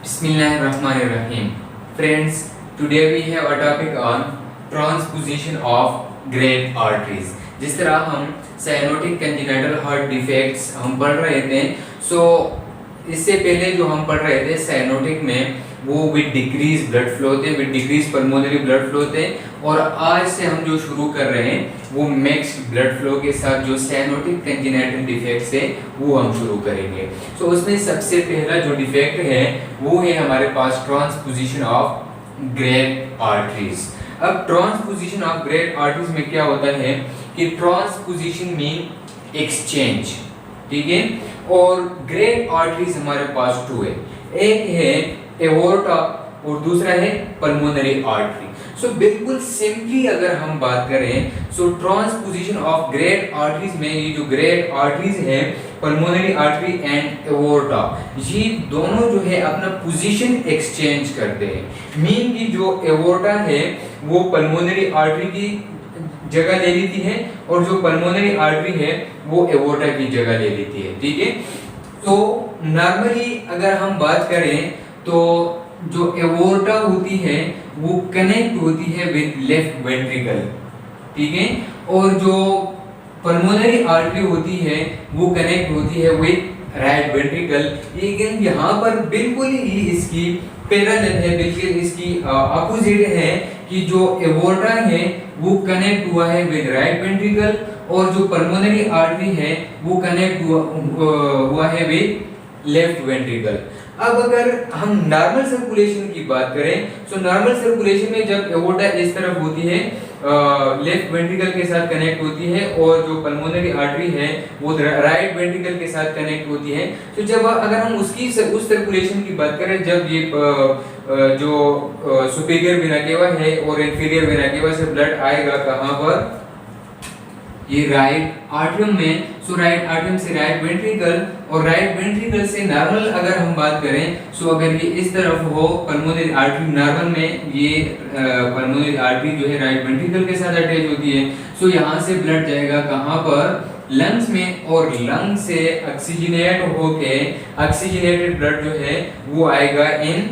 Bismillahirrahmanirrahim. Friends, today we have a topic on transposition of great arteries. जिस तरह हम cyanotic congenital heart defects हम पढ़ रहे थे, इससे पहले जो हम पढ़ रहे थे साइनोटिक में वो विद डिक्रीज ब्लड फ्लो थे, with decrease pulmonary blood flow थे, और आज से हम जो शुरू कर रहे हैं वो मिक्स्ड ब्लड फ्लो के साथ जो साइनोटिक कंजेनिटल डिफेक्ट्स है वो हम शुरू करेंगे। उसमें सबसे पहला जो डिफेक्ट है वो है हमारे पास ट्रांसपोजिशन ऑफ ग्रेट आर्टरीज। अब ट्रांसपोजिशन ऑफ ग्रेट आर्टरीज में क्या होता है कि ट्रांसपोजिशन मीन एक्सचेंज, ठीक है, और ग्रेट आर्टरीज हमारे पास टू है, एक है एओर्टा और दूसरा है पल्मोनरी आर्टरी। बिल्कुल सिंपली अगर हम बात करें ट्रांसपोजिशन ऑफ ग्रेट आर्टरीज में ये जो ग्रेट आर्टरीज है पल्मोनरी आर्टरी एंड एओर्टा, ये दोनों जो है अपना पोजीशन एक्सचेंज करते हैं। मीन की जो एओर्टा है वो पल्मोनरी आर्टरी की जगह ले लेती है और जो पल्मोनरी आर्टरी है वो एओर्टा की जगह ले लेती है, ठीक है। तो नॉर्मली अगर हम बात करें तो जो एओर्टा होती है वो कनेक्ट होती है विद लेफ्ट वेंट्रिकल, ठीक है, और जो पल्मोनरी आर्टरी होती है वो कनेक्ट होती है विद राइट वेंट्रिकल। लेकिन यहाँ पर बिल्कुल ही इसकी पैरेलल है, बिल्कुल इसकी अपोजिट है कि जो एओर्टा है वो कनेक्ट हुआ है विद राइट वेंट्रिकल और जो पल्मोनरी आर्टरी है वो कनेक्ट हुआ है विद लेफ्ट वेंट्रिकल। अब अगर हम नॉर्मल सर्कुलेशन की बात करें नॉर्मल सर्कुलेशन में जब एओर्टा इस तरफ होती है लेफ्ट वेंट्रिकल के साथ कनेक्ट होती है और जो पल्मोनरी आर्टरी है वो राइट वेंट्रिकल के साथ कनेक्ट होती है। जब अगर हम उस सर्कुलेशन की बात करें जब ये जो सुपीरियर वेना केवा है और इंफीरियर वेना केवा से ब्लड आएगा कहाँ पर, ये राइट आर्टरियम में, राइट आर्टरियम से राइट वेंट्रिकल और राइट वेंट्रिकल से नॉर्मल अगर हम बात करें अगर ये इस तरफ हो पल्मोनरी आर्टरी, नॉर्मल में ये पल्मोनरी आर्टरी जो है राइट वेंट्रिकल के साथ अटैच होती है। यहाँ से ब्लड जाएगा कहाँ पर, लंग्स में, और लंग से ऑक्सीजनेट होके ऑक्सीजनेटेड ब्लड जो है वो आएगा इन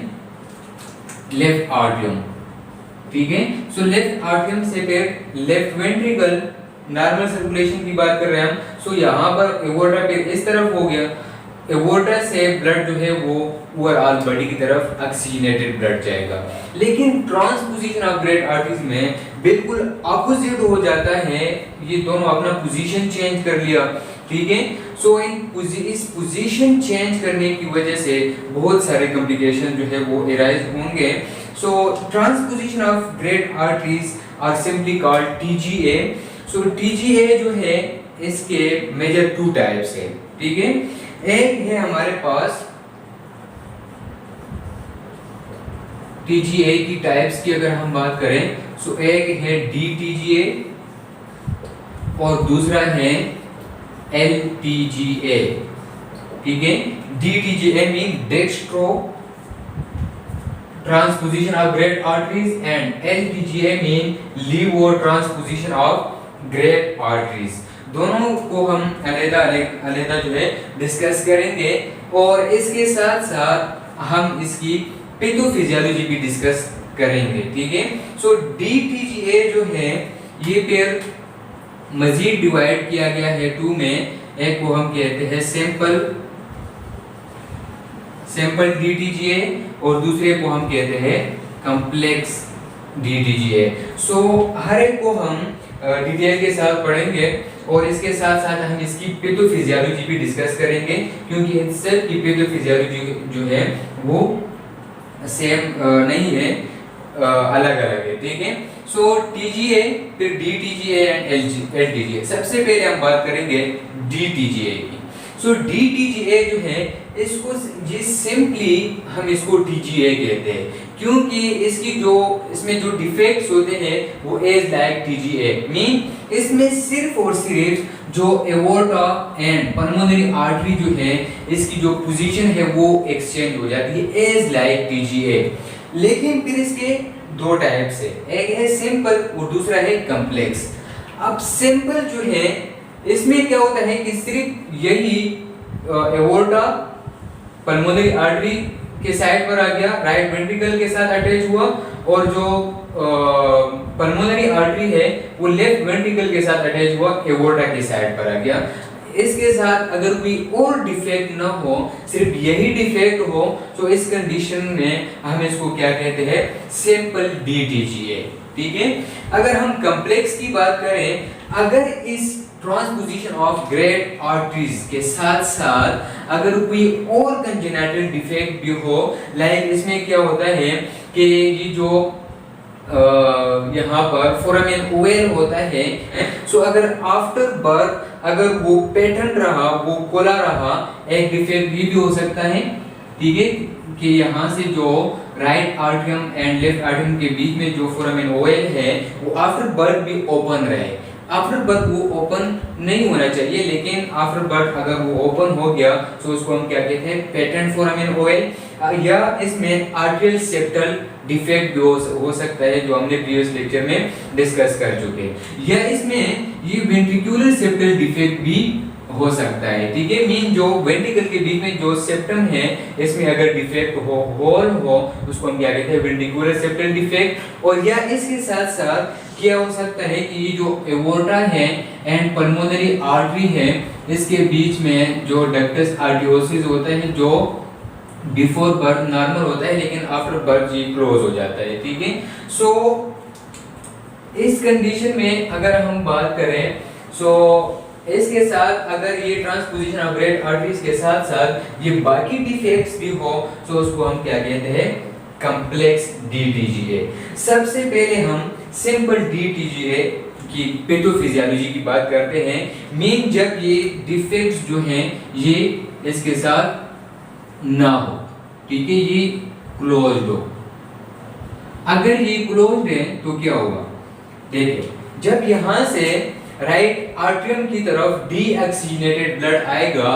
लेफ्ट आर्टरियम, ठीक है। लेफ्ट आर्टरियम से फिर लेफ्ट वेंट्रिकल, नॉर्मल सर्कुलेशन की बात कर रहे हैं हम, यहाँ पर एओर्टा पे इस तरफ हो गया, एओर्टा से ब्लड जो है वो ओवरऑल बॉडी की तरफ ऑक्सीजनेटेड ब्लड जाएगा। लेकिन ट्रांसपोजिशन ऑफ ग्रेट आर्टरीज में बिल्कुल अपोजिट हो जाता है, ये दोनों अपना पोजीशन चेंज कर लिया, ठीक है। इस पोजीशन चेंज करने की वजह से बहुत सारे कॉम्प्लिकेशन जो है वो अराइज होंगे। Transposition of great arteries are simply called TGA. TGA जो है इसके मेजर टू टाइप्स है, ठीक है। एक है हमारे पास टीजीए की टाइप्स की अगर हम बात करें एक है डीटीजीए और दूसरा है एलटीजीए, ठीक है। DTGA mean dextro transposition of great arteries and LTGA mean levo transposition of great arteries. दोनों को हम अलग-अलग जो है डिस्कस करेंगे और इसके साथ साथ हम इसकी पैथोफिजियोलॉजी भी डिस्कस करेंगे, ठीक है। डीटीजीए जो है ये फिर मजीद डिवाइड किया गया है टू में, एक को हम कहते हैं सिंपल डीटीजीए और दूसरे को हम कहते हैं कॉम्प्लेक्स डीटीजीए। हर एक को हम डिटेल के साथ पढ़ेंगे और इसके साथ साथ हम इसकी पैथोफिजियोलॉजी भी डिस्कस करेंगे क्योंकि इन सब की पैथोफिजियोलॉजी जो है वो सेम नहीं है, अलग अलग है, ठीक है। टीजीए, फिर डीटीजीए एंड एलटीजीए। सबसे पहले हम बात करेंगे डीटीजीए की। डीटीजीए जो है इसको सिंपली हम इसको टीजीए कहते हैं क्योंकि इसमें जो डिफेक्ट्स होते हैं वो एज लाइक टीजीए मीन इसमें सिर्फ और सिर्फ जो एओर्टा एंड पल्मोनरी आर्टरी जो है इसकी जो पोजीशन है वो एक्सचेंज हो जाती है एज लाइक टीजीए। लेकिन फिर इसके दो टाइप्स है, एक है सिंपल और दूसरा है कॉम्प्लेक्स। अब सिंपल जो है इसमें क्या होता है कि सिर्फ यही एओर्टा, पल्मोनरी आर्टरी के साइड पर आ गया, राइट वेंट्रिकल के साथ अटैच हुआ, और जो पल्मोनरी आर्टरी है वो लेफ्ट वेंट्रिकल के साथ अटैच हुआ, एओर्टा के साइड पर आ गया। इसके साथ अगर कोई और डिफेक्ट ना हो, सिर्फ यही डिफेक्ट हो, तो इस कंडीशन में हम इसको क्या कहते हैं, सिंपल DTGA। ठीक है। अगर हम कॉम्प्लेक्स की बात करें, अगर इस ट्रांसपोजिशन ऑफ ग्रेट आर्टरीज के साथ साथ अगर कोई और कंजेनिटल डिफेक्ट भी हो, लाइक इसमें क्या होता है कि ये जो यहाँ पर फोरामेन ओवल होता है, सो अगर आफ्टर बर्थ अगर वो पैटर्न रहा, वो कोला रहा, एक डिफेक्ट भी हो सकता है। ठीक है, कि यहाँ से जो right atrium and left atrium के बीच में जो फोरामेन ओवल है वो आफ्टर बर्थ भी ओपन रहे। आफ्टर बर्थ वो ओपन नहीं होना चाहिए, लेकिन आफ्टर बर्थ अगर वो ओपन हो गया तो उसको हम क्या कहते हैं, पैटर्न फोरामेन ओवल, या इसमें आर्टरियल सेप्टल डिफेक्ट भी हो सकता है, जो हमने प्रीवियस लेक्चर में डिस्कस कर चुके हैं, या इसमें ये वेंट्रिकुलर सेप्टल डिफेक्ट भी हो सकता है। ठीक है, मीन जो वेंट्रिकल के बीच में जो सेप्टम है इसमें अगर डिफेक्ट हो, होल हो, उसको हम क्या कहते हैं, वेंट्रिकुलर सेप्टल डिफेक्ट। और या इसके साथ साथ क्या हो सकता है कि ये जो एओर्टा है एंड पल्मोनरी आर्टरी है, इसके बीच में जो डक्टस आर्टियोसिस होता है, जो बिफोर बर्थ नॉर्मल होता है, लेकिन आफ्टर बर्थ ये क्लोज हो जाता है। ठीक है, सो इस कंडीशन में अगर हम बात करें, सो इसके साथ अगर ये ट्रांसपोजिशन ऑफ ग्रेट आर्टरीज के साथ साथ ये बाकी डिफेक्ट्स भी हो, तो उसको हम क्या कहते हैं, कॉम्प्लेक्स DTGA। सबसे पहले हम सिंपल DTGA की पैथोफिजियोलॉजी की बात करते हैं। मीन जब ये डिफेक्ट्स जो हैं ये इसके साथ ना हो, ठीक है, ये क्लोज्ड हो। अगर ये क्लोज्ड है तो क्या होगा, देखिए, जब यहां से राइट आर्टरियम की तरफ डीऑक्सीजनेटेड ब्लड आएगा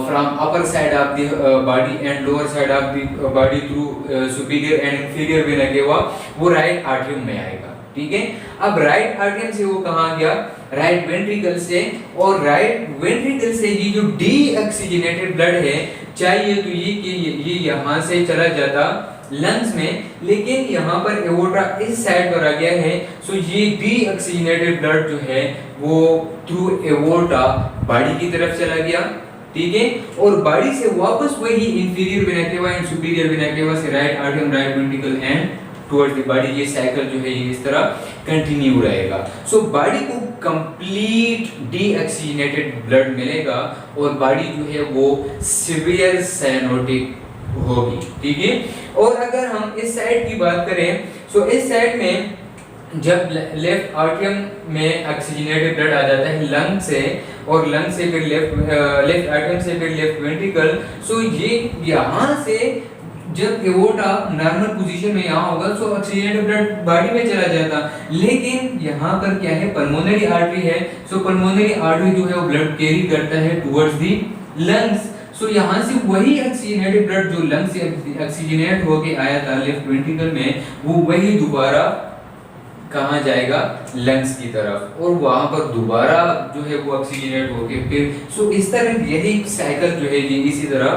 from upper side of the body and lower side of the body through superior and inferior vena केवा, वो राइट आर्टरियम में आएगा। ठीक है, अब राइट आर्टरियम से वो कहां गया, राइट वेंट्रिकल से, और राइट वेंट्रिकल से ये जो डीऑक्सीजनेटेड ब्लड है, चाहिए तो ये यहां से चला जाता लंग्स में, लेकिन यहाँ पर एओर्टा इस साइड पर आ गया है, सो ये डीऑक्सीजनेटेड ब्लड जो है वो थ्रू एओर्टा बॉडी की तरफ चला गया। ठीक है, और बॉडी से वापस वही inferior vena cava and superior vena cava से right atrium, right ventricle and towards the body, ये साइकिल जो है ये इस तरह कंटिन्यू रहेगा। सो बॉडी को कंप्लीट डीऑक्सीजनेटेड ब्लड मिलेगा और बॉडी जो है वो सीवियर साइनोटिक होगी। ठीक है, और अगर हम इस साइड की बात करें, सो इस साइड में जब लेफ्ट आर्टरियम में ऑक्सीजनेटेड ब्लड आ जाता है लंग से, और लंग से फिर लेफ्ट आर्टरियम से फिर लेफ्ट वेंट्रिकल, सो ये यहाँ से जब एओर्टा नॉर्मल पोजीशन में यहाँ होगा, सो ऑक्सीजनेटेड ब्लड बॉडी में चला जाता, लेकिन यहाँ पर क्या है, पल्मोनरी आर्टरी है, सो पल्मोनरी आर्टरी जो है वो ब्लड कैरी करता है टुवर्ड्स दी लंग्स। सो यहाँ से वही ऑक्सीजनेटेड ब्लड जो लंग से ऑक्सीजनेट होके आया था लेफ्ट वेंट्रिकल में, वो वही दोबारा कहाँ जाएगा, लंग्स की तरफ, और वहां पर दोबारा जो है वो ऑक्सीजनेट होके फिर, सो इस तरह यही साइकिल जो है ये इसी तरह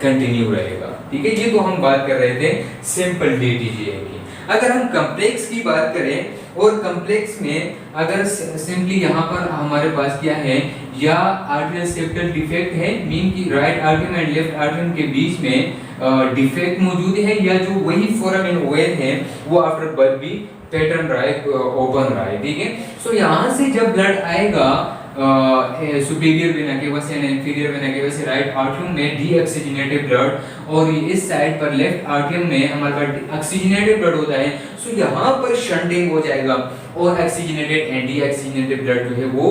कंटिन्यू रहेगा। ठीक है, ये तो हम बात कर रहे थे सिंपल DTGA की। अगर हम कॉम्प्लेक्स की बात करें, और कॉम्प्लेक्स में अगर सिंपली यहाँ पर हमारे पास क्या है, या आर्टरियल सेप्टल डिफेक्ट है, मीन की right atrium and left atrium के बीच में डिफेक्ट मौजूद है, या जो वही फोरामेन ओवल है वो आफ्टर बर्थ भी पैटर्न रहा है, ओपन रहा है। ठीक है, सो यहाँ से जब ब्लड आएगा सुपीरियर वेना केवा से एंड इंफीरियर वेना केवा से राइट आर्टरियम में डीऑक्सीजनेटेड ब्लड, और इस साइड पर लेफ्ट आर्टरियम में हमारे पास ऑक्सीजनेटेड ब्लड होता है, सो यहाँ पर शंटिंग हो जाएगा और ऑक्सीजनेटेड एंड डीऑक्सीजनेटेड ब्लड जो है वो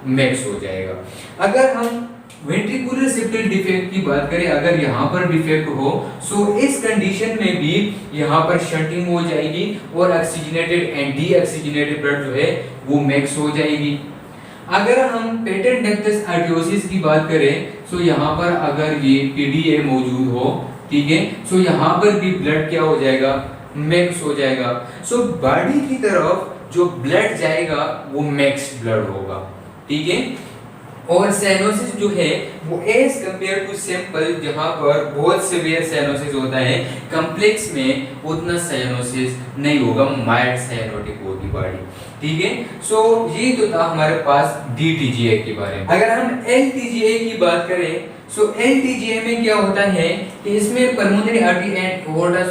मिक्स हो जाएगा। अगर हम वेंट्रिकुलर सेप्टल डिफेक्ट की बात करें, अगर यहाँ पर डिफेक्ट हो, सो इस कंडीशन में भी यहाँ पर शंटिंग हो जाएगी और ऑक्सीजनेटेड एंड डीऑक्सीजनेटेड ब्लड जो है वो मिक्स हो जाएगी। अगर हम पेटेंट डक्टस आर्टियोसिस की बात करें, सो यहाँ पर अगर ये PDA मौजूद हो, ठीक है, सो यहाँ पर भी ब्लड क्या हो जाएगा, मिक्स हो जाएगा। सो बॉडी की तरफ जो ब्लड जाएगा वो मिक्स्ड ब्लड होगा। ठीक है, और साइनोसिस जो है वो एज कंपेयर टू सिंपल, जहां पर बहुत सीवियर साइनोसिस होता है, कॉम्प्लेक्स में उतना साइनोसिस नहीं होगा, माइल्ड साइनोटिक होगी बॉडी। ठीक है, सो ये तो था हमारे पास DTGA के बारे में। अगर हम LTGA की बात करें, सो LTGA में क्या होता है कि इसमें पल्मोनरी आर्टरी एंड एओर्टा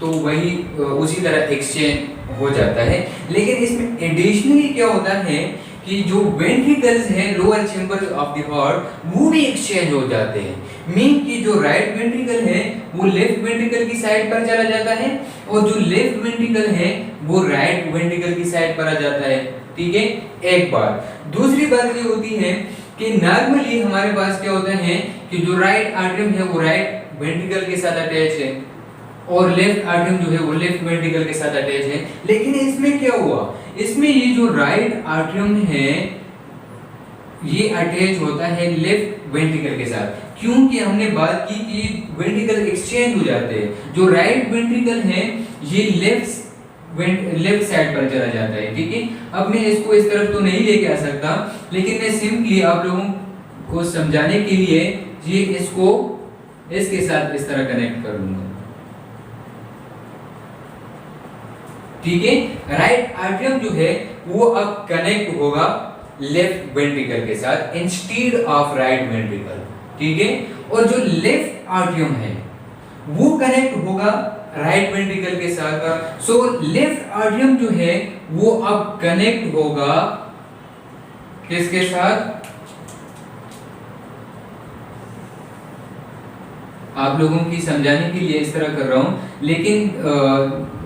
तो वही उसी तरह एक्सचेंज हो जाता है, लेकिन इसमें एडिशनली क्या होता है कि जो वेंट्रिकल्स हैं lower chambers of the heart वो भी एक्सचेंज हो जाते हैं। मीन कि जो राइट वेंट्रिकल है वो लेफ्ट वेंट्रिकल की साइड पर चला जाता है और जो लेफ्ट वेंट्रिकल है वो राइट वेंट्रिकल की साइड पर आ जाता है। ठीक है, एक बात। दूसरी बात ये होती है कि नॉर्मली हमारे पास क्या होता है कि जो राइट आर्टरी है वो राइट वेंट्रिकल के साथ अटैच है और लेफ्ट आर्टरी जो है वो लेफ्ट वेंट्रिकल के साथ अटैच है। लेकिन इसमें क्या हुआ, इसमें ये जो राइट आर्टरियम है ये अटैच होता है लेफ्ट वेंट्रिकल के साथ, क्योंकि हमने बात की कि वेंट्रिकल एक्सचेंज हो जाते हैं। जो राइट वेंट्रिकल है ये लेफ्ट साइड पर चला जाता है। ठीक है, अब मैं इसको इस तरफ तो नहीं लेके आ सकता, लेकिन मैं सिंपली आप लोगों को समझाने के लिए ये इसको इसके साथ इस तरह कनेक्ट कर लूंगा। ठीक है, राइट आर्टरियम जो है वो अब कनेक्ट होगा लेफ्ट वेंट्रिकल के साथ इंस्टेड ऑफ राइट वेंट्रिकल। ठीक है, और जो लेफ्ट आर्टरियम है वो कनेक्ट होगा राइट वेंट्रिकल के साथ। सो लेफ्ट आर्टरियम जो है वो अब कनेक्ट होगा किसके साथ, आप लोगों की समझाने के लिए इस तरह कर रहा हूं, लेकिन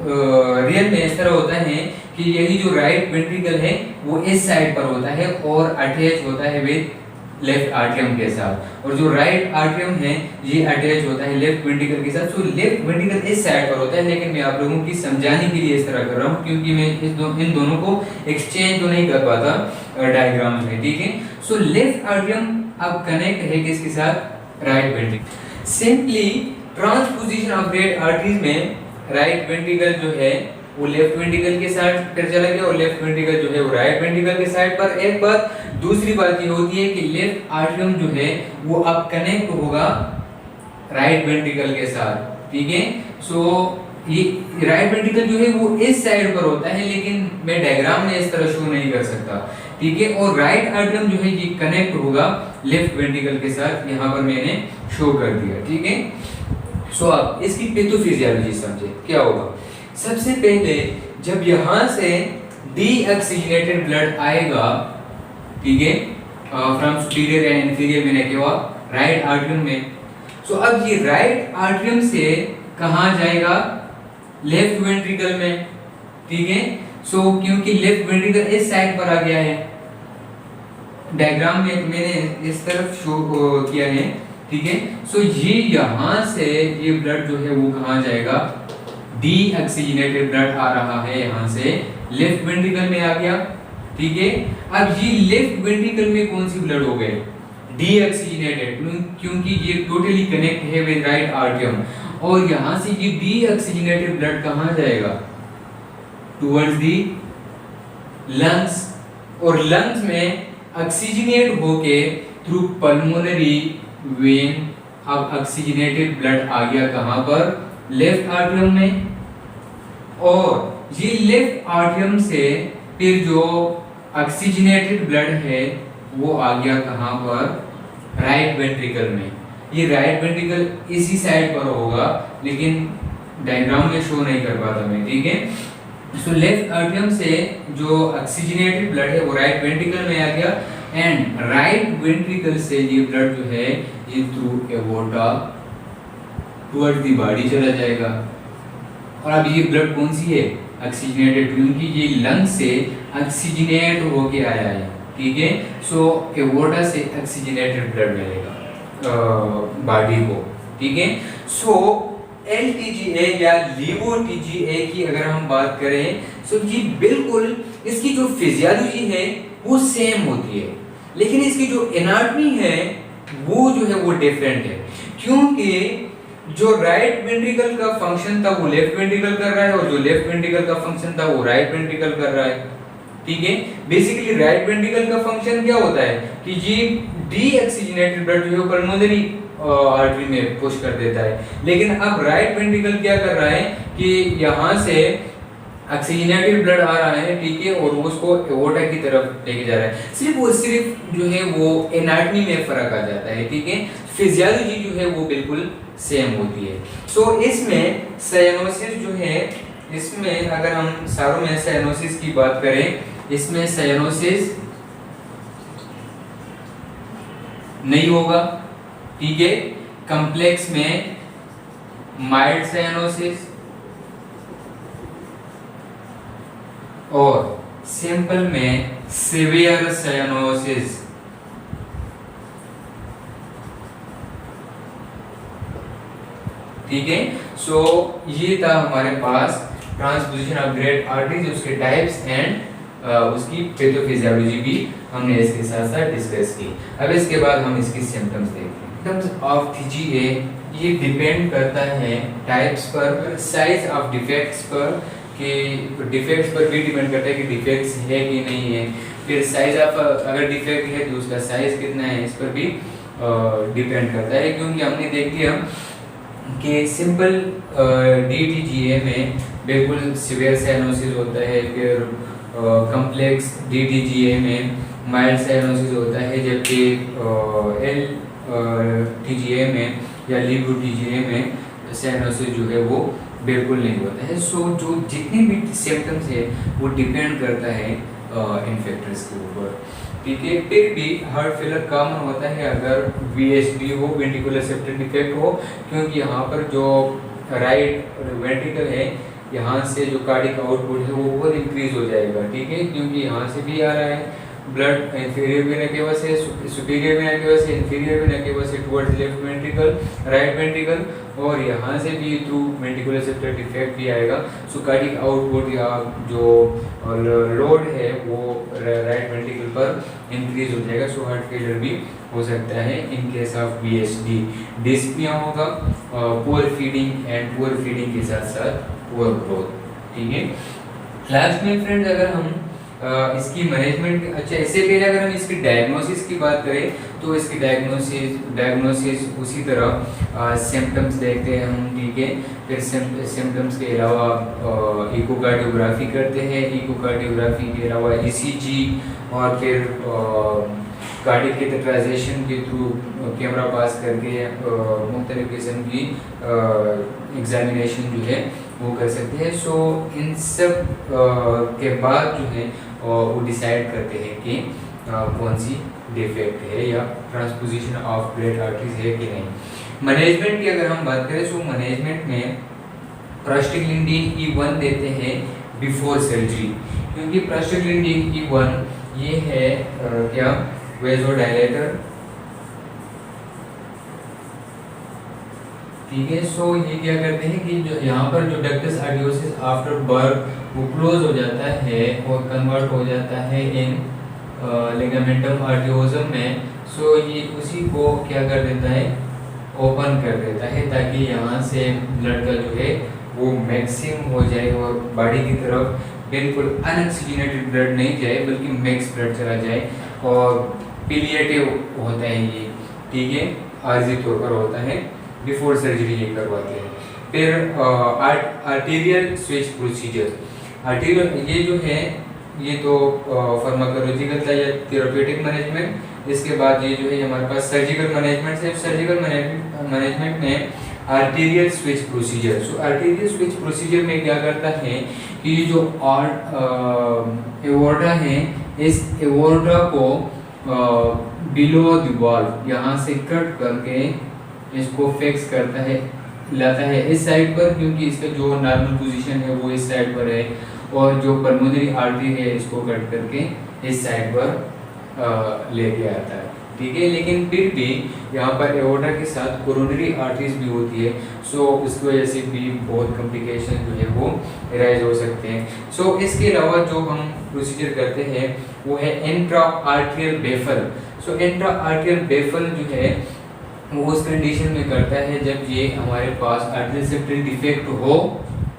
रियल में इस तरह होता है कि यही जो राइट वेंट्रिकल है वो इस साइड पर होता है और अटैच होता है विद लेफ्ट आर्टरियम के साथ, और जो राइट आर्टरियम है ये अटैच होता है लेफ्ट वेंट्रिकल के साथ। सो लेफ्ट वेंट्रिकल इस साइड पर होता है, लेकिन मैं आप लोगों की समझाने के लिए इस तरह कर रहा हूँ क्योंकि मैं इन दोनों को एक्सचेंज तो नहीं कर पाता डायग्राम में। ठीक है, सो लेफ्ट आर्टरियम अब कनेक्ट है किसके साथ, right ventricle. Simply transposition of great arteries में राइट वेंट्रिकल जो है वो लेफ्ट वेंट्रिकल के साइड पर चला गया और लेफ्ट वेंट्रिकल जो है वो राइट वेंट्रिकल के साइड पर। एक बात, दूसरी बात ये होती है कि लेफ्ट आर्टरियम जो है वो अब कनेक्ट होगा राइट वेंट्रिकल के साथ। ठीक है, सो ये राइट वेंट्रिकल जो है वो इस साइड पर होता है, लेकिन मैं डायग्राम में इस तरह शो नहीं कर सकता। ठीक है, और राइट आर्टरियम जो है ये कनेक्ट होगा लेफ्ट वेंट्रिकल के साथ, यहाँ पर मैंने शो कर दिया। ठीक है, सो अब इसकी पैथोफिजियोलॉजी समझे क्या होगा। सबसे पहले जब यहाँ से डीऑक्सीजनेटेड ब्लड आएगा, ठीक है, फ्रॉम सुपीरियर एंड इंफीरियर मैंने क्या राइट आर्टरियम में, सो अब ये राइट आर्टरियम से कहाँ जाएगा, लेफ्ट वेंट्रिकल में। ठीक है, सो क्योंकि लेफ्ट वेंट्रिकल इस साइड पर आ गया है, डायग्राम में मैंने इस तरफ शो किया है। ठीक है, सो ये यहाँ से ये ब्लड जो है वो कहाँ जाएगा, डीऑक्सीजनेटेड ब्लड आ रहा है यहाँ से लेफ्ट वेंट्रिकल में आ गया। ठीक है, अब ये लेफ्ट वेंट्रिकल में कौन सी ब्लड हो गए, डीऑक्सीजनेटेड, क्योंकि ये टोटली कनेक्ट है विद राइट आर्टरियम, और यहाँ से ये डीऑक्सीजनेटेड ब्लड कहाँ जाएगा, टुवर्ड्स दी लंग्स, और लंग्स में ऑक्सीजनेट होके थ्रू पल्मोनरी वेन अब ऑक्सीजनेटेड ब्लड आ गया कहाँ पर, लेफ्ट आर्टरियम में, और ये लेफ्ट आर्टरियम से फिर जो ऑक्सीजनेटेड ब्लड है वो आ गया कहाँ पर, राइट वेंट्रिकल में। ये राइट वेंट्रिकल इसी साइड पर होगा, लेकिन डायग्राम में शो नहीं कर पाता मैं। ठीक है, सो लेफ्ट आर्टरियम से जो ऑक्सीजनेटेड ब्लड है वो राइट वेंट्रिकल में आ गया, एंड राइट वेंट्रिकल से ये ब्लड जो है ये through aorta towards the body चला जाएगा। और अब ये ब्लड कौन सी है, ऑक्सीजनेटेड, क्योंकि ये लंग से ऑक्सीजनेट होके आया है। ठीक है, सो एओर्टा से ऑक्सीजनेटेड ब्लड मिलेगा बॉडी को। ठीक है, सो LTGA या LiVO-TGA की अगर हम बात करें, सो ये बिल्कुल इसकी जो फिजियोलॉजी है वो सेम होती है, लेकिन इसकी जो एनाटॉमी है वो जो है वो डिफरेंट है, क्योंकि जो राइट वेंट्रिकल का फंक्शन था वो लेफ्ट वेंट्रिकल कर रहा है, और जो लेफ्ट वेंट्रिकल का फंक्शन था वो राइट वेंट्रिकल कर रहा है। ठीक है। बेसिकली राइट वेंट्रिकल का फंक्शन क्या होता है कि ये डीऑक्सीजनेटेड ब्लड जो है पल्मोनरी आर्टरी में पुश कर देता है, लेकिन अब राइट वेंट्रिकल क्या कर रहा है कि यहाँ से ऑक्सीजनेटेड ब्लड आ रहा है, ठीक है, और उसको एओर्टा की तरफ लेके जा रहा है। सिर्फ जो है वो एनाटॉमी में फर्क आ जाता है, ठीक है, फिजियोलॉजी जो है वो बिल्कुल सेम होती है। सो इसमें साइनोसिस जो है, इसमें अगर हम सारों में साइनोसिस की बात करें, इसमें साइनोसिस नहीं होगा, ठीक है। कॉम्प्लेक्स में माइल्ड साइनोसिस और सिंपल में सीवियर साइनोसिस। ठीक है। सो ये था हमारे पास ट्रांसपोजिशन ऑफ ग्रेट आर्टरीज, उसके टाइप्स एंड उसकी पैथोफिजियोलॉजी भी हमने इसके साथ साथ डिस्कस की। अब इसके बाद हम इसकी सिम्टम्स देखते हैं। सिम्टम्स ऑफ TGA ये डिपेंड करता है टाइप्स पर, साइज ऑफ डिफेक्ट्स पर, कि डिफेक्ट्स पर भी डिपेंड करता है कि डिफेक्ट्स है कि नहीं है। फिर साइज ऑफ, अगर डिफेक्ट है तो उसका साइज कितना है, इस पर भी डिपेंड करता है, क्योंकि हमने देख लिया कि सिंपल DTGA में बिल्कुल सीवियर साइनोसिस होता है, फिर कॉम्प्लेक्स DTGA में माइल्ड साइनोसिस होता है, जबकि LTGA में या लिबो TGA में साइनोसिस जो है वो बिल्कुल नहीं होता है। सो जो जितने भी सिम्टम्स है वो डिपेंड करता है इन्फेक्टर्स के ऊपर, ठीक है। फिर भी हार्ट फेलियर कॉमन होता है अगर VSD हो, वेंट्रिकुलर सेप्टम डिफेक्ट हो, क्योंकि यहाँ पर जो राइट वेंट्रिकल है, यहाँ से जो कार्डिक आउटपुट है वो बहुत इंक्रीज हो जाएगा, ठीक है, क्योंकि यहाँ से भी आ रहा है ब्लड इंफीरियर वेना केवा से, सुपीरियर वेना केवा से, इंफीरियर वेना केवा से towards left ventricle, right ventricle, और यहाँ से भी थ्रू वेंट्रिकुलर सेप्टम डिफेक्ट भी आएगा। सो कार्डिक आउटपुट या जो लोड है वो राइट वेंट्रिकल पर इंक्रीज हो जाएगा। सो हार्ट फेलियर भी हो सकता है in case of VSD। Dyspnoea होगा, poor feeding and poor feeding के साथ साथ पुअर ग्रोथ, ठीक है। लास्ट में फ्रेंड्स अगर हम इसकी मैनेजमेंट, अच्छा इससे पहले अगर हम इसकी डायग्नोसिस की बात करें तो इसकी डायग्नोसिस उसी तरह सिम्टम्स देखते हैं हम, ठीक है। फिर सिम्टम्स के अलावा इकोकार्डियोग्राफी करते हैं, इकोकार्डियोग्राफी के अलावा ECG, और फिर कार्डियक कैथेटराइजेशन के थ्रू कैमरा पास करके मुख्तलिफ किस्म की एग्जामिनेशन जो है वो कर सकते हैं। सो इन सब के बाद जो है वो डिसाइड करते हैं कि कौन सी डिफेक्ट है या ट्रांसपोजिशन ऑफ ग्रेट आर्टरीज है कि नहीं। मैनेजमेंट की अगर हम बात करें, सो मैनेजमेंट में प्रोस्टाग्लैंडिन E1 देते हैं बिफोर सर्जरी, क्योंकि प्रोस्टाग्लैंडिन E1 ये है क्या वेजोडायलेटर, ठीक है। सो ये क्या करते हैं कि जो यहाँ पर जो डक्टस आर्टियोसिस आफ्टर बर्थ वो क्लोज हो जाता है और कन्वर्ट हो जाता है इन लिगामेंटम आर्टियोजम में। सो ये उसी को क्या कर देता है, ओपन कर देता है, ताकि यहाँ से ब्लड का जो है वो मैक्सिमम हो जाए और बॉडी की तरफ बिल्कुल अनऑक्सीजनेटेड ब्लड नहीं जाए बल्कि मैक्स ब्लड चला जाए। और पिलिएटिव होता है ये, ठीक है, आर्जी तौर पर होता है, बिफोर सर्जरी ये करवाते हैं। फिर आर्टेरियल स्विच प्रोसीजर, आर्टेरियल ये जो है ये तो फार्माकोलॉजिकल था या थेरेप्यूटिक मैनेजमेंट। इसके बाद ये जो है हमारे पास सर्जिकल मैनेजमेंट है। सर्जिकल मैनेजमेंट में arterial switch procedure. So arterial switch procedure में क्या करता है कि जो एओर्टा है, इस एओर्टा को बिलो द वाल्व यहाँ से कट करके इसको फिक्स करता है, लाता है इस साइड पर, क्योंकि इसका जो नॉर्मल पोजीशन है वो इस साइड पर है, और जो पल्मोनरी आर्टरी है इसको कट करके इस साइड पर लेके आता है, ठीक है। लेकिन फिर भी यहाँ पर एओर्टा के साथ कोरोनरी आर्टरीज भी होती है, सो उसकी वजह से भी बहुत कॉम्प्लिकेशन जो है वो राइज हो सकते हैं। सो इसके अलावा जो हम प्रोसीजर करते हैं वो है इंट्रा आर्टेरियल बेफल। सो इंट्रा आर्टेरियल बेफल जो है वो उस कंडीशन में करता है जब ये हमारे पास आर्टेरियल सेप्टल डिफेक्ट हो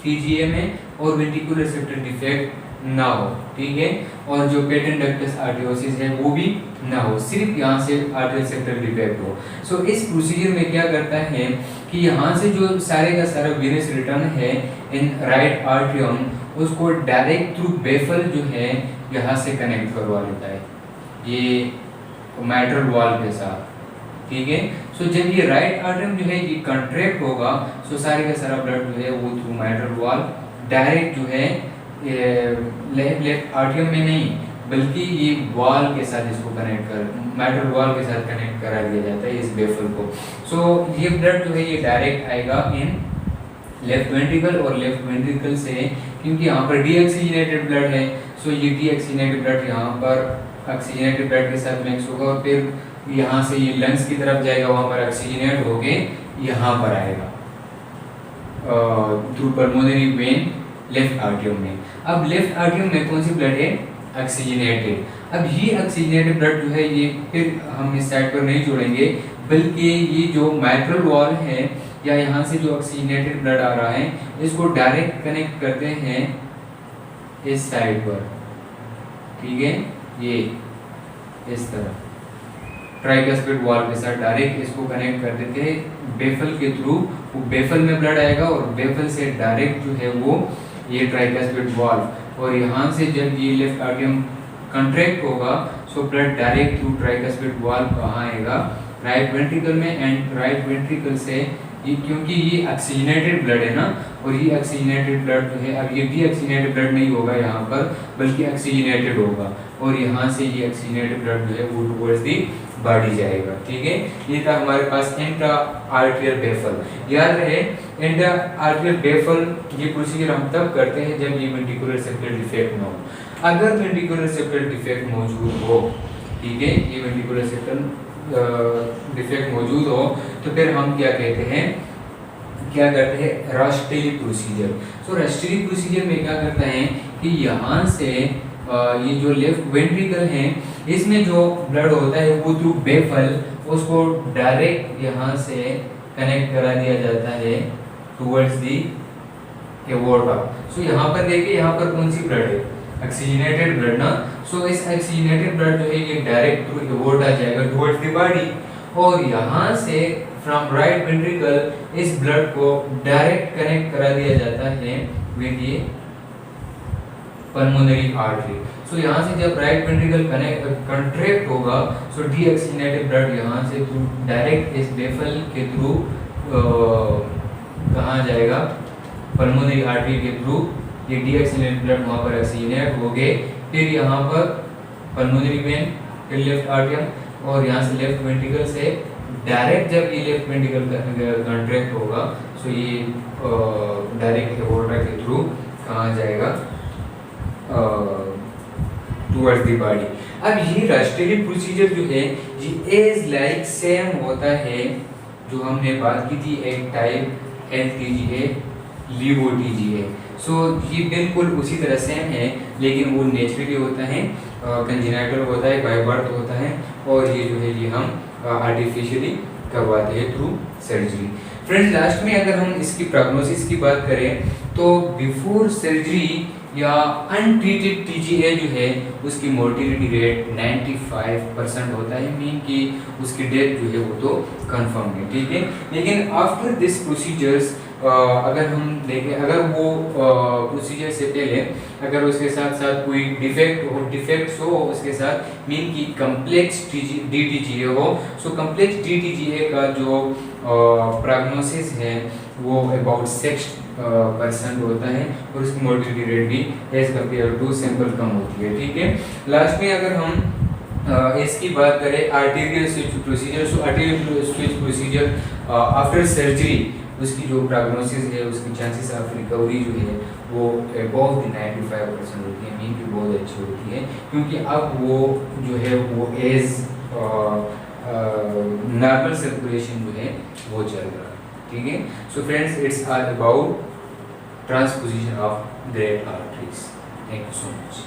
TGA में और वेंट्रिकुलर सेप्टल डिफेक्ट ना हो, ठीक है। और जो पेटेंट डक्टस आर्टियोसिस है वो भी ना हो, सिर्फ यहाँ से आर्टियल सेप्टल डिफेक्ट हो। सो इस प्रोसीजर में क्या करता है कि यहाँ से जो सारे का सारा वेनस रिटर्न है इन राइट आर्टियम, उसको डायरेक्ट थ्रू बेफल जो है यहाँ से कनेक्ट करवा लेता है ये मैट्रल वॉल के साथ, ठीक है। सो जब ये राइट आर्टियम जो है ये कंट्रैक्ट होगा, सो सारे का सारा ब्लड जो है वो थ्रू मैट्रल वॉल डायरेक्ट जो है लेफ्ट आर्टियम में नहीं बल्कि ये वॉल के साथ इसको कनेक्ट कर मैट्रल वॉल के साथ कनेक्ट करा दिया जाता है इस बेफल को। सो ये ब्लड जो है ये डायरेक्ट आएगा इन लेफ्ट वेंट्रिकल, और लेफ्ट वेंट्रिकल से क्योंकि यहाँ पर डीऑक्सीजनेटेड ब्लड है, सो ये डीऑक्सीजनेटेड ब्लड यहाँ पर ऑक्सीजनेटेड ब्लड के साथ मिक्स होगा और फिर यहाँ से ये लंग्स की तरफ जाएगा, वहाँ पर ऑक्सीजनेट होके यहाँ पर आएगा थ्रू पल्मोनरी वेन लेफ्ट आर्टियम में। अब लेफ्ट आर्टियम में कौन सी ब्लड है? ऑक्सीजनेटेड। अब ये ऑक्सीजनेटेड ब्लड जो है ये फिर हम इस साइड पर नहीं जोड़ेंगे बल्कि ये जो मैट्रल वॉल है या यहाँ से जो ऑक्सीजनेटेड ब्लड आ रहा है इसको डायरेक्ट कनेक्ट करते हैं इस साइड पर, ठीक है, ये इस तरह ट्राइकस्पिड वॉल के साथ डायरेक्ट इसको कनेक्ट कर देते हैं बेफल के थ्रू। वो बेफल में ब्लड आएगा और बेफल से डायरेक्ट जो है वो ये ट्राइकस्पिड वॉल, और यहाँ से जब ये लेफ्ट आर्टियम कंट्रैक्ट होगा so blood direct through tricuspid wall कहाँ आएगा? राइट वेंट्रिकल में। एंड राइट वेंट्रिकल से ये क्योंकि ये ऑक्सीजनेटेड ब्लड है ना, और ये ऑक्सीजनेटेड ब्लड जो है अब ये डीऑक्सीजनेटेड ब्लड नहीं होगा यहाँ पर बल्कि ऑक्सीजनेटेड होगा, और यहाँ से ये ऑक्सीजनेटेड ब्लड जो है वो टुवर्ड्स दी बॉडी जाएगा, ठीक है। ये था हमारे पास इंट्रा आर्टियल बेफल। याद रहे इंट्रा आर्टियल बेफल ये प्रोसीजर हम तब करते हैं जब ये वेंट्रिकुलर सेप्टल डिफेक्ट ना हो। अगर वेंट्रिकुलर सेप्टल डिफेक्ट मौजूद हो, ठीक है, ये वेंट्रिकुलर सेप्टल डिफेक्ट मौजूद हो तो फिर हम क्या कहते हैं, क्या करते हैं? रास्टेली प्रोसीजर। सो रास्टेली प्रोसीजर में क्या करता है कि यहाँ से ये जो लेफ्ट वेंट्रिकल है इसमें जो ब्लड होता है वो थ्रू बेफल उसको डायरेक्ट यहाँ से कनेक्ट करा दिया जाता है टुवर्ड्स दी एवोर्टा। सो यहाँ पर देखिए यहाँ पर कौन सी ब्लड है? ऑक्सीजनेटेड ब्लड ना। सो इस ऑक्सीजनेटेड ब्लड जो है ये डायरेक्ट थ्रू एवोर्टा जाएगा टुवर्ड्स द बॉडी, और यहाँ से फ्रॉम राइट वेंट्रिकल इस ब्लड को डायरेक्ट कनेक्ट करा दिया जाता है विद ये पल्मोनरी आर्टरी। सो यहाँ से जब राइट वेंट्रिकल कंट्रैक्ट होगा सो डीऑक्सीजनेटेड ब्लड यहाँ से थ्रू डायरेक्ट इस बेफल के थ्रू कहाँ जाएगा? पल्मोनरी आर्टरी के थ्रू ये डीऑक्सीजनेटेड ब्लड वहाँ पर ऑक्सीजनेट हो गए, फिर यहाँ पर पल्मोनरी वेन, फिर लेफ्ट आर्टियम, और यहाँ से लेफ्ट वेंट्रिकल से डायरेक्ट जब ये लेफ्ट वेंट्रिकल कंट्रैक्ट होगा सो ये डायरेक्ट एवोर्टा के थ्रू कहाँ जाएगा? Towards the body. अब ये रास्टेली प्रोसीजर जो है ये एज लाइक सेम होता है जो हमने बात की थी एक टाइप LTGA LiVO-TGA। सो ये बिल्कुल उसी तरह सेम है लेकिन वो नेचुरली होता है, कंजेनिटल होता है, बाय बर्थ होता है, और ये जो है ये हम आर्टिफिशियली करवाते हैं थ्रू सर्जरी। फ्रेंड्स लास्ट में अगर हम इसकी प्रोग्नोसिस की बात करें तो बिफोर सर्जरी या अनट्रीटेड TGA जो है उसकी मोर्टिलिटी रेट 95% होता है, मीन कि उसकी डेथ जो है वो तो कंफर्म है, ठीक है। लेकिन आफ्टर दिस प्रोसीजर्स अगर हम देखें, अगर वो प्रोसीजर से पहले अगर उसके साथ साथ कोई डिफेक्ट्स हो उसके साथ, मीन की कम्प्लेक्स DTGA हो, सो कम्प्लेक्स DTGA का जो प्रोग्नोसिस है वो अबाउट 6% होता है, और उसकी मोर्टिलिटी रेट भी एज कम्पेयर टू सिंपल कम होती है, ठीक है। लास्ट में अगर हम इसकी बात करें arterial switch procedure, so arterial switch procedure after surgery उसकी जो प्रोग्नोसिस है उसकी चांसेस ऑफ रिकवरी जो है वो अबव 95% होती है, मीन की बहुत अच्छी होती है, क्योंकि अब वो जो है वो एज नॉर्मल सर्कुलेशन जो है वो चल रहा है, ठीक है। So friends it's all about transposition of great arteries. Thank you so much.